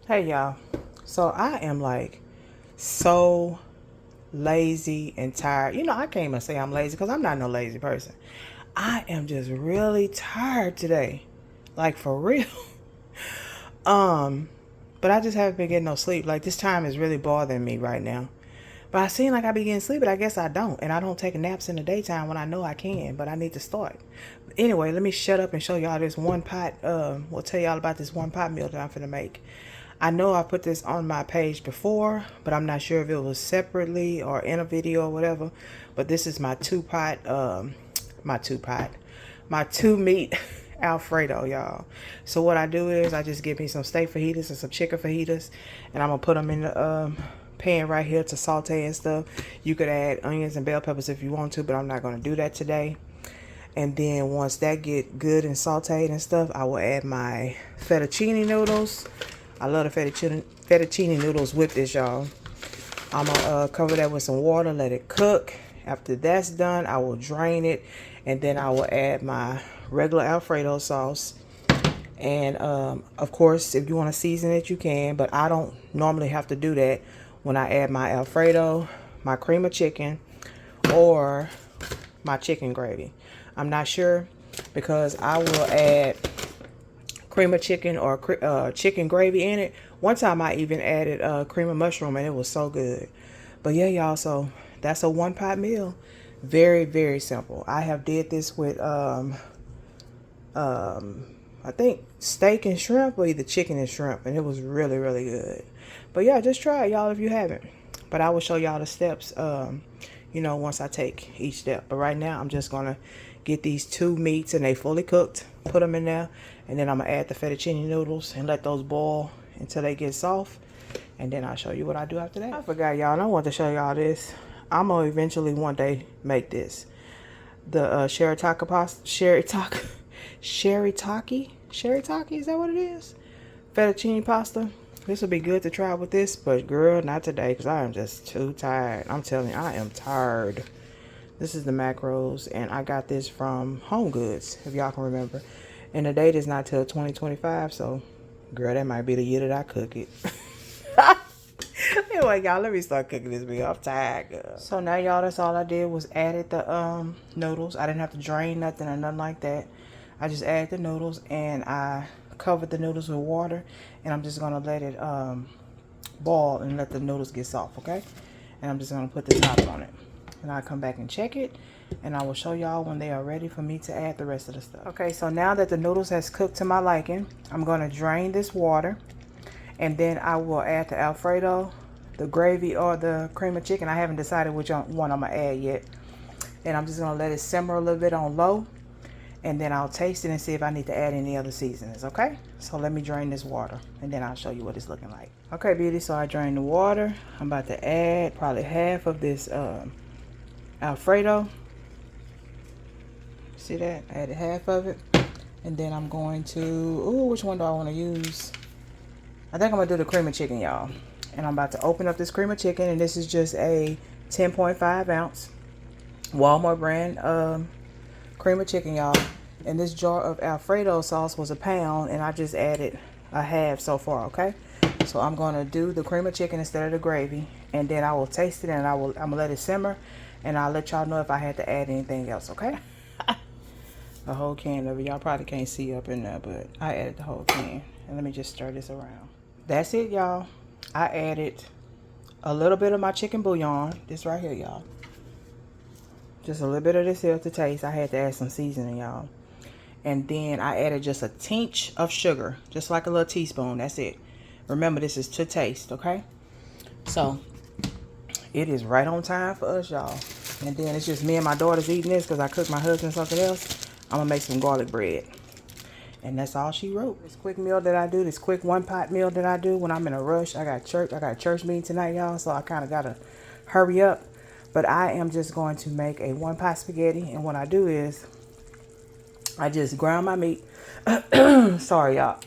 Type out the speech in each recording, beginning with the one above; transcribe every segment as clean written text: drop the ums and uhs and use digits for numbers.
Hey y'all. So I am like so lazy and tired. I can't even say I'm lazy because I'm not no lazy person. I am just really tired today. Like for real. Um, but I just haven't been getting no sleep. Like this time is really bothering me right now. But I seem like I be getting sleep, but I guess I don't. And I don't take naps in the daytime when I know I can, but I need to start. Anyway, let me shut up and show y'all this one pot. We'll tell y'all about this one pot meal that I'm finna make. I know I put this on my page before, but I'm not sure if it was separately or in a video or whatever. But this is my my two meat Alfredo, y'all. So what I do is I just get me some steak fajitas and some chicken fajitas, and I'm gonna put them in the pan right here to saute and stuff. You could add onions and bell peppers if you want to, but I'm not gonna do that today. And then once that get good and sauteed and stuff, I will add my fettuccine noodles. I love the fettuccine noodles with this, y'all. I'm going to cover that with some water, let it cook. After that's done, I will drain it. And then I will add my regular Alfredo sauce. And, of course, if you want to season it, you can. But I don't normally have to do that when I add my Alfredo, my cream of chicken, or my chicken gravy. I'm not sure because I will add cream of chicken or chicken gravy in it. One time I even added cream of mushroom and it was so good. But yeah, y'all, so that's a one pot meal. Very, very simple. I have did this with I think steak and shrimp or either chicken and shrimp, and it was really, really good. But yeah, just try it, y'all, if you haven't. But I will show y'all the steps once I take each step. But right now I'm just gonna get these two meats and they fully cooked, put them in there, and then I'm gonna add the fettuccine noodles and let those boil until they get soft, and then I'll show you what I do after that. I forgot, y'all, and I want to show y'all this. I'm gonna eventually one day make this, the shirataki pasta, shirataki, is that what it is? Fettuccine pasta. This would be good to try with this, but girl, not today because I am just too tired. I'm telling you, I am tired. This is the macros, and I got this from Home Goods, if y'all can remember. And the date is not till 2025, so girl, that might be the year that I cook it. Anyway, y'all, let me start cooking this meal. I'm tired, girl. So now, y'all, that's all I did was added the noodles. I didn't have to drain nothing or nothing like that. I just added the noodles, and I covered the noodles with water, and I'm just gonna let it boil and let the noodles get soft, okay? And I'm just gonna put the top on it, and I'll come back and check it, and I will show y'all when they are ready for me to add the rest of the stuff. Okay, so now that the noodles has cooked to my liking, I'm gonna drain this water, and then I will add the Alfredo, the gravy, or the cream of chicken. I haven't decided which one I'm gonna add yet. And I'm just gonna let it simmer a little bit on low, and then I'll taste it and see if I need to add any other seasonings, okay? So let me drain this water, and then I'll show you what it's looking like. Okay, beauty, so I drained the water. I'm about to add probably half of this Alfredo. See that? I added half of it. And then I'm going to, which one do I want to use? I think I'm gonna do the cream of chicken, y'all. And I'm about to open up this cream of chicken, and this is just a 10.5 ounce Walmart brand cream of chicken, y'all. And this jar of Alfredo sauce was £1, and I just added a half so far, okay? So I'm gonna do the cream of chicken instead of the gravy, and then I will taste it, and I'm gonna let it simmer, and I'll let y'all know if I had to add anything else, okay? A whole can of it. Y'all probably can't see up in there, but I added the whole can. And let me just stir this around. That's it, y'all. I added a little bit of my chicken bouillon. This right here, y'all. Just a little bit of this here to taste. I had to add some seasoning, y'all. And then I added just a tinge of sugar. Just like a little teaspoon. That's it. Remember, this is to taste, okay? So, it is right on time for us, y'all. And then it's just me and my daughters eating this because I cooked my husband something else. I'm going to make some garlic bread. And that's all she wrote. This quick meal that I do, this quick one pot meal that I do when I'm in a rush. I got a church meeting tonight, y'all, so I kind of got to hurry up. But I am just going to make a one pot spaghetti. And what I do is I just ground my meat. Sorry, y'all.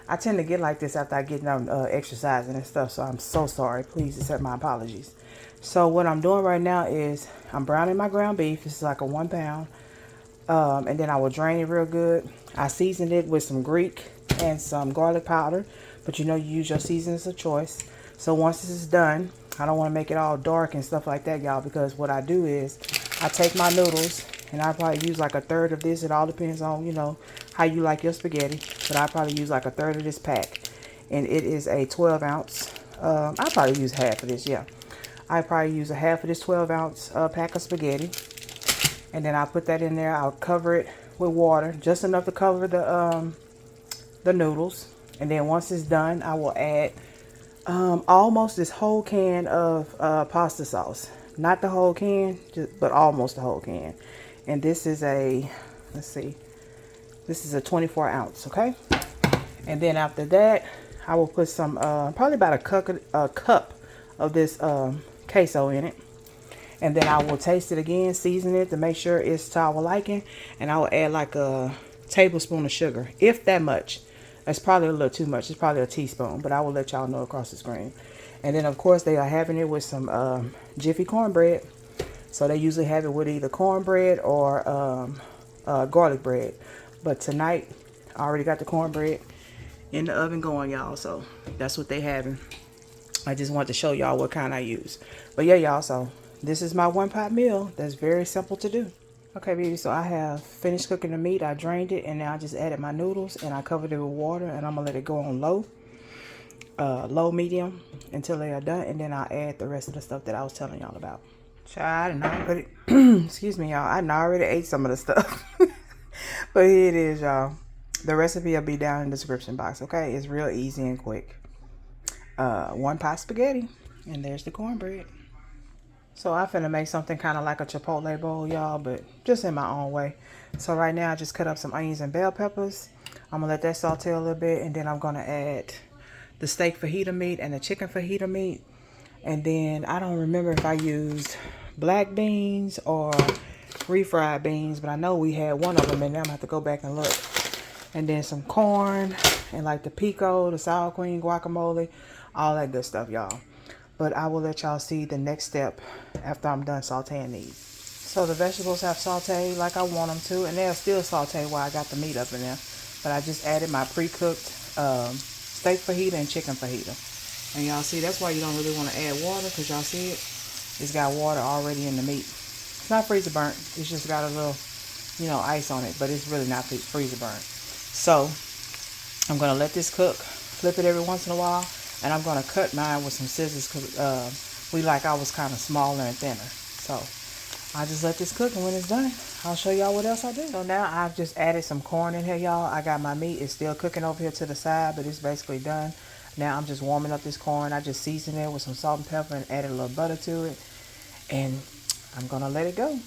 I tend to get like this after I get done exercising and stuff. So I'm so sorry. Please accept my apologies. So what I'm doing right now is I'm browning my ground beef. This is like a 1 pound. And then I will drain it real good. I seasoned it with some Greek and some garlic powder, but you know, you use your seasonings of choice. So once this is done, I don't want to make it all dark and stuff like that, y'all, because what I do is I take my noodles and I probably use like a third of this. It all depends on, you know, how you like your spaghetti, but I probably use like a third of this pack, and it is a 12 ounce. I probably use half of this. Yeah, I probably use a half of this 12 ounce pack of spaghetti, and then I'll put that in there. I'll cover it with water, just enough to cover the noodles. And then once it's done, I will add almost this whole can of pasta sauce. Not the whole can, but almost the whole can. And this is a, let's see, this is a 24 ounce, okay? And then after that, I will put some, probably about a cup of this queso in it. And then I will taste it again, season it to make sure it's to our liking. And I will add like a tablespoon of sugar, if that much. That's probably a little too much. It's probably a teaspoon, but I will let y'all know across the screen. And then, of course, they are having it with some Jiffy cornbread. So they usually have it with either cornbread or garlic bread. But tonight, I already got the cornbread in the oven going, y'all. So that's what they having. I just wanted to show y'all what kind I use. But yeah, y'all, so this is my one pot meal. That's very simple to do. Okay, baby, so I have finished cooking the meat. I drained it, and now I just added my noodles, and I covered it with water, and I'm going to let it go on low, medium, until they are done, and then I'll add the rest of the stuff that I was telling y'all about. Child, I didn't already, excuse me, y'all, I didn't already ate some of the stuff. But here it is, y'all. The recipe will be down in the description box, okay? It's real easy and quick. One pot spaghetti, and there's the cornbread. So I finna make something kind of like a Chipotle bowl, y'all, but just in my own way. So right now I just cut up some onions and bell peppers. I'm gonna let that saute a little bit, and then I'm gonna add the steak fajita meat and the chicken fajita meat. And then I don't remember if I used black beans or refried beans, but I know we had one of them, and I'm gonna have to go back and look. And then some corn and like the pico, the sour cream, guacamole, all that good stuff, y'all. But I will let y'all see the next step after I'm done sauteing these. So the vegetables have sauteed like I want them to, and they'll still saute while I got the meat up in there. But I just added my pre-cooked steak fajita and chicken fajita. And y'all see, that's why you don't really want to add water, because y'all see it? It's got water already in the meat. It's not freezer burnt. It's just got a little, you know, ice on it, but it's really not freezer burnt. So I'm going to let this cook, flip it every once in a while. And I'm going to cut mine with some scissors because we like ours kind of smaller and thinner. So I just let this cook, and when it's done, I'll show y'all what else I do. So now I've just added some corn in here, y'all. I got my meat. It's still cooking over here to the side, but it's basically done. Now I'm just warming up this corn. I just seasoned it with some salt and pepper and added a little butter to it. And I'm going to let it go.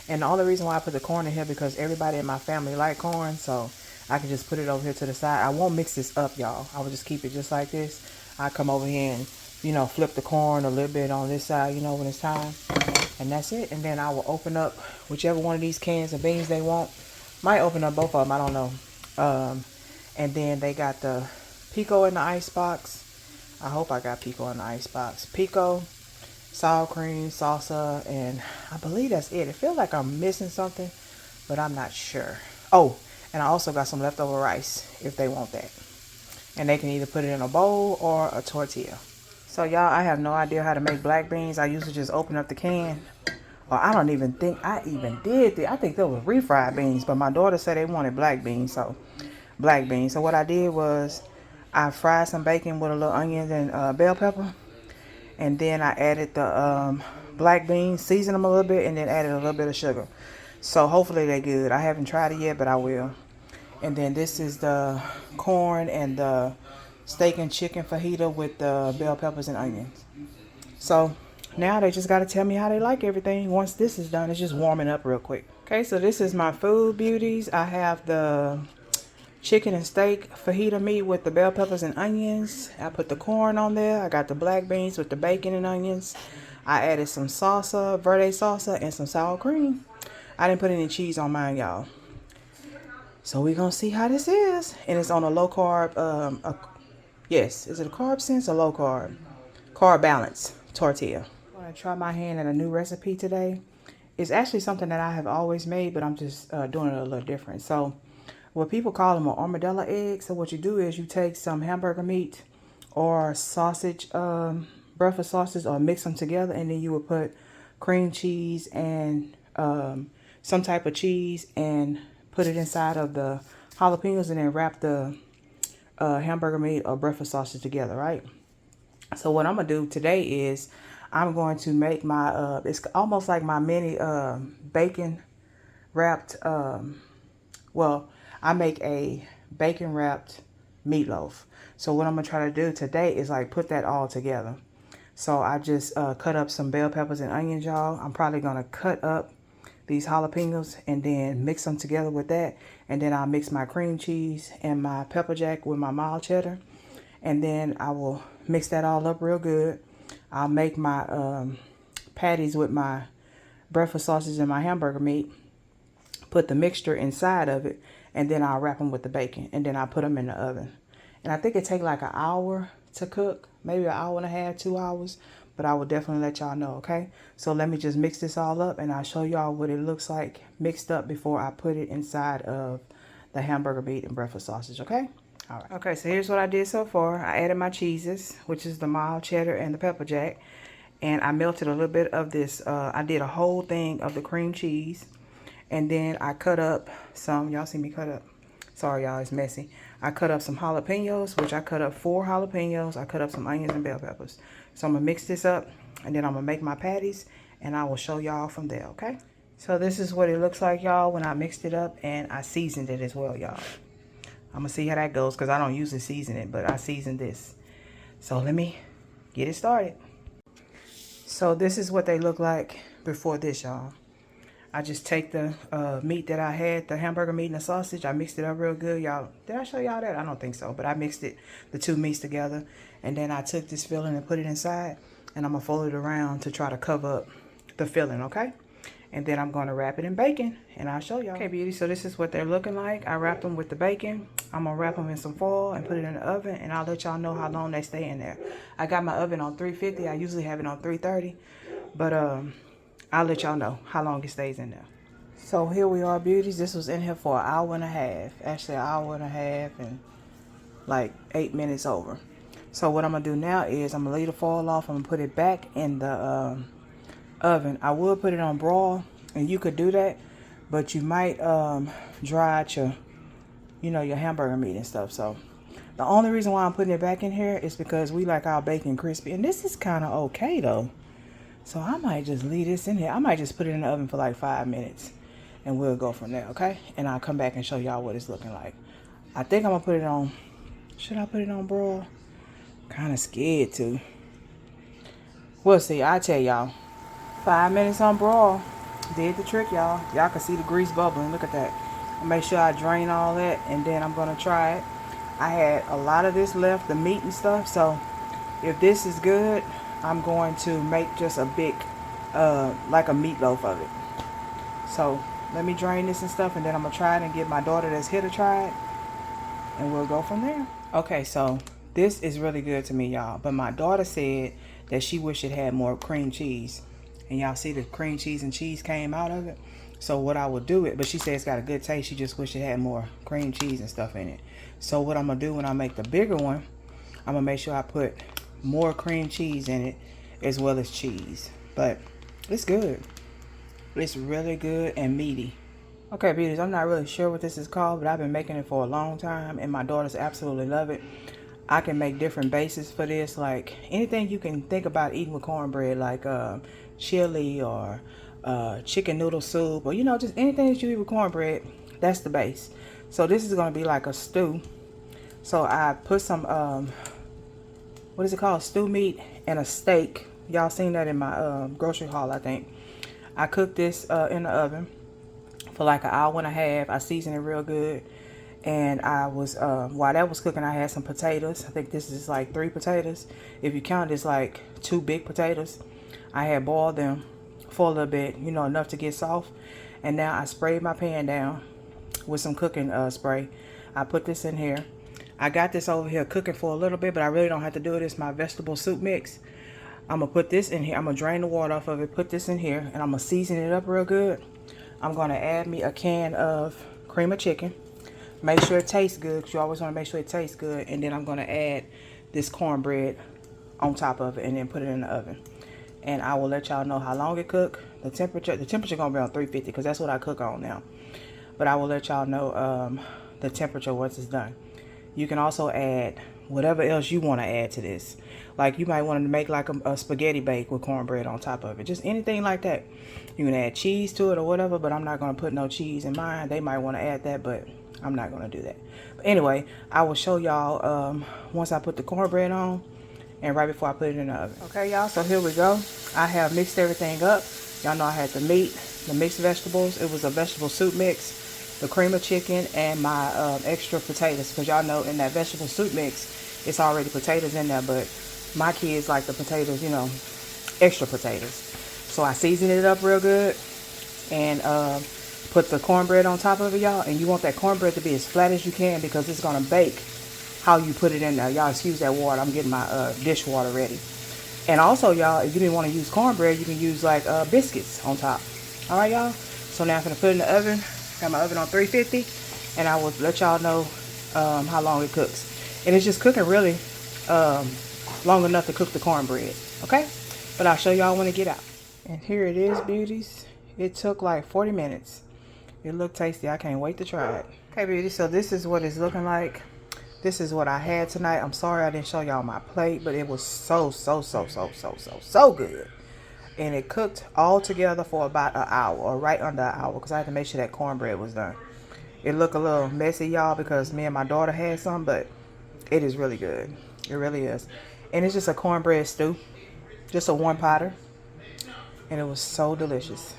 And the only reason why I put the corn in here because everybody in my family like corn. So I can just put it over here to the side. I won't mix this up, y'all. I will just keep it just like this. I come over here and, you know, flip the corn a little bit on this side, you know, when it's time. And that's it. And then I will open up whichever one of these cans of beans they want. Might open up both of them. I don't know. And then they got the pico in the ice box. I hope I got pico in the ice box. Pico, sour cream, salsa, and I believe that's it. It feels like I'm missing something, but I'm not sure. Oh, and I also got some leftover rice if they want that. And they can either put it in a bowl or a tortilla. So y'all, I have no idea how to make black beans. I usually just open up the can. Or I don't even think I even did that. I think that was refried beans. But my daughter said they wanted black beans. So black beans. So what I did was I fried some bacon with a little onion and bell pepper. And then I added the black beans, seasoned them a little bit, and then added a little bit of sugar. So hopefully they're good. I haven't tried it yet, but I will. And then this is the corn and the steak and chicken fajita with the bell peppers and onions. So now they just got to tell me how they like everything. Once this is done, it's just warming up real quick. Okay, so this is my food beauties. I have the chicken and steak fajita meat with the bell peppers and onions. I put the corn on there. I got the black beans with the bacon and onions. I added some salsa, verde salsa, and some sour cream. I didn't put any cheese on mine, y'all. So we're going to see how this is. And it's on a low carb, yes, is it a carb sense or low carb? Carb balance tortilla. I'm going to try my hand at a new recipe today. it's actually something that I have always made, but I'm just doing it a little different. So what people call them are armadillo eggs. So what you do is you take some hamburger meat or sausage, breakfast sausage, or mix them together, and then you would put cream cheese and some type of cheese and put it inside of the jalapenos, and then wrap the hamburger meat or breakfast sausage together, right? So what I'm gonna do today is I'm going to make my it's almost like my mini bacon wrapped well, I make a bacon wrapped meatloaf. So what I'm gonna try to do today is like put that all together. So I just cut up some bell peppers and onions, y'all. I'm probably gonna cut up these jalapenos and then mix them together with that. And then I'll mix my cream cheese and my pepper jack with my mild cheddar. And then I will mix that all up real good. I'll make my patties with my breakfast sausage and my hamburger meat. Put the mixture inside of it. And then I'll wrap them with the bacon. And then I'll put them in the oven. And I think it takes like an hour to cook. Maybe an hour and a half, 2 hours. But I will definitely let y'all know, okay? So let me just mix this all up, and I'll show y'all what it looks like mixed up before I put it inside of the hamburger meat and breakfast sausage, okay? All right. Okay, so here's what I did so far. I added my cheeses, which is the mild cheddar and the pepper jack. And I melted a little bit of this. I did a whole thing of the cream cheese. And then I cut up some, y'all see me cut up? Sorry, y'all, it's messy. I cut up some jalapenos, which I cut up 4 jalapenos. I cut up some onions and bell peppers. So I'm going to mix this up, and then I'm going to make my patties, and I will show y'all from there, okay? So this is what it looks like, y'all, when I mixed it up, and I seasoned it as well, y'all. I'm going to see how that goes, because I don't usually season it, but I seasoned this. So let me get it started. So this is what they look like before this, y'all. I just take the meat that I had, the hamburger meat and the sausage. I mixed it up real good, y'all. Did I show y'all that? I don't think so, but I mixed it, the 2 meats together. And then I took this filling and put it inside, and I'm going to fold it around to try to cover up the filling, okay? And then I'm going to wrap it in bacon, and I'll show y'all. Okay, beauty, so this is what they're looking like. I wrapped them with the bacon. I'm going to wrap them in some foil and put it in the oven, and I'll let y'all know how long they stay in there. I got my oven on 350. I usually have it on 330, but I'll let y'all know how long it stays in there. So here we are, beauties. This was in here for an hour and a half. Actually, an hour and a half and like 8 minutes over. So what I'm going to do now is I'm going to leave the foil off. I'm going to put it back in the oven. I would put it on broil, and you could do that. But you might dry out your, your hamburger meat and stuff. So the only reason why I'm putting it back in here is because we like our bacon crispy. And this is kind of okay, though. So I might just leave this in here. I might just put it in the oven for like 5 minutes. And we'll go from there, okay? And I'll come back and show y'all what it's looking like. I think I'm going to put it on... Should I put it on broil? Kind of scared to. We'll see. I'll tell y'all. 5 minutes on broil. Did the trick, y'all. Y'all can see the grease bubbling. Look at that. And make sure I drain all that. And then I'm going to try it. I had a lot of this left, the meat and stuff. So if this is good, I'm going to make just a big, like a meatloaf of it. So let me drain this and stuff, and then I'm going to try it and get my daughter that's here to try it. And we'll go from there. Okay, so this is really good to me, y'all. But my daughter said that she wished it had more cream cheese. And y'all see the cream cheese and cheese came out of it. So what I will do it, but she said it's got a good taste. She just wished it had more cream cheese and stuff in it. So what I'm going to do when I make the bigger one, I'm going to make sure I put more cream cheese in it as well as cheese. But it's good. It's really good and meaty. Okay, beauties, I'm not really sure what this is called, but I've been making it for a long time, and my daughters absolutely love it. I can make different bases for this, like anything you can think about eating with cornbread, like chili or chicken noodle soup, or just anything that you eat with cornbread. That's the base. So this is going to be like a stew. So I put some what is it called, stew meat and a steak. Y'all seen that in my grocery haul, I think. I cooked this in the oven for like an hour and a half. I seasoned it real good. And I was, while that was cooking, I had some potatoes. I think this is like 3 potatoes. If you count, it's like 2 big potatoes. I had boiled them for a little bit, enough to get soft. And now I sprayed my pan down with some cooking spray. I put this in here. I got this over here cooking for a little bit, but I really don't have to do it. It's my vegetable soup mix. I'm gonna put this in here. I'm gonna drain the water off of it, put this in here, and I'm gonna season it up real good. I'm gonna add me a can of cream of chicken. Make sure it tastes good, because you always want to make sure it tastes good. And then I'm gonna add this cornbread on top of it, and then put it in the oven. And I will let y'all know how long it cook. The temperature gonna be on 350, because that's what I cook on now. But I will let y'all know the temperature once it's done. You can also add whatever else you want to add to this. Like, you might want to make like a spaghetti bake with cornbread on top of it. Just anything like that. You can add cheese to it or whatever, but I'm not going to put no cheese in mine. They might want to add that, but I'm not going to do that. But anyway, I will show y'all once I put the cornbread on and right before I put it in the oven. Okay, y'all, so here we go. I have mixed everything up. Y'all know I had the meat, the mixed vegetables. It was a vegetable soup mix, the cream of chicken, and my extra potatoes. Because y'all know in that vegetable soup mix, it's already potatoes in there, but my kids like the potatoes, you know, extra potatoes. So I seasoned it up real good and put the cornbread on top of it, y'all. And you want that cornbread to be as flat as you can, because it's going to bake how you put it in there. Y'all excuse that water. I'm getting my dishwater ready. And also, y'all, if you didn't want to use cornbread, you can use like biscuits on top. All right, y'all. So now I'm going to put it in the oven. Got my oven on 350. And I will let y'all know how long it cooks. And it's just cooking really long enough to cook the cornbread. Okay? But I'll show y'all when it get out. And here it is, beauties. It took like 40 minutes. It looked tasty. I can't wait to try it. Okay, beauties. So this is what it's looking like. This is what I had tonight. I'm sorry I didn't show y'all my plate, but it was so good. And it cooked all together for about an hour, or right under an hour, because I had to make sure that cornbread was done. It looked a little messy, y'all, because me and my daughter had some, but it is really good. It really is. And it's just a cornbread stew, just a one potter, and it was so delicious.